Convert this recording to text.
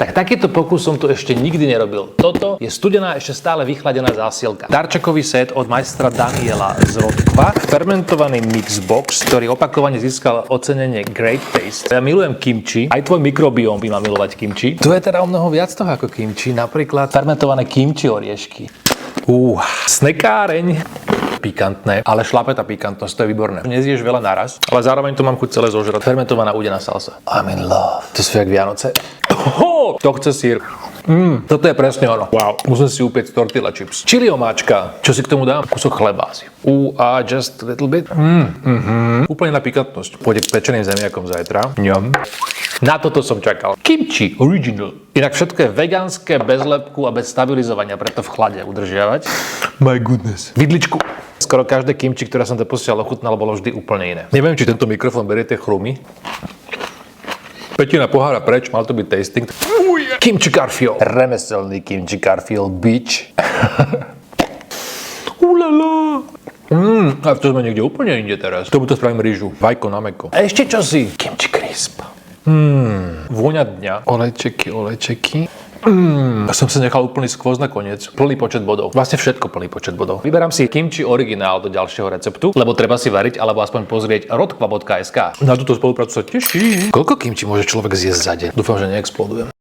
Tak takýto pokus som tu ešte nikdy nerobil. Toto je studená, ešte stále vychladená zásielka. Darčekový set od majstra Daniela z Rodkva. Fermentovaný mixbox, ktorý opakovane získal ocenenie Great Taste. Ja milujem kimči, aj tvoj mikrobióm by mal milovať kimči. Tu je teda o mnoho viac toho ako kimči, napríklad fermentované kimči oriešky. Snekáreň. Pikantné, ale šlape tá pikantnosť, to je výborné. Nezješ veľa naraz, ale zároveň to mám chuť celé zožrať. Fermentovaná údená salsa. I'm in love. To sú jak Vianoce. To chce sír. Toto je presne ono. Wow. Musím si upiec tortilla chips. Čili omáčka. Čo si k tomu dám? Kúsok chleba asi. Just a little bit. Úplne na pikantnosť. Pôjde k pečeným zemiakom zajtra. Ňom. Na toto som čakal. Kimchi original. Inak všetko je vegánske, bez lepku a bez stabilizovania, preto v chlade udržiavať. My goodness. Vidličku. Skoro každé kimchi, ktoré som doposiaľ ochutnal, bolo vždy úplne iné. Neviem, či tento mikrofón berie tie chrumy. Petina pohára preč, mal to byť tasting. Kimchi Garfield. Remeselný Kimchi Garfield, bitch. Ulala. A to sme niekde úplne inde teraz. K tomuto spravím rýžu. Vajko na mäkko. A ešte čosi? Kimchi crisp. Vôňa dňa. Olejčeky. Som sa nechal úplný skvoz na koniec. Plný počet bodov. Vlastne všetko plný počet bodov. Vyberám si kimchi originál do ďalšieho receptu, lebo treba si variť alebo aspoň pozrieť rodkva.sk. Na túto spoluprácu sa teším. Koľko kimchi môže človek zjesť za deň? Dúfam, že neexplodujem.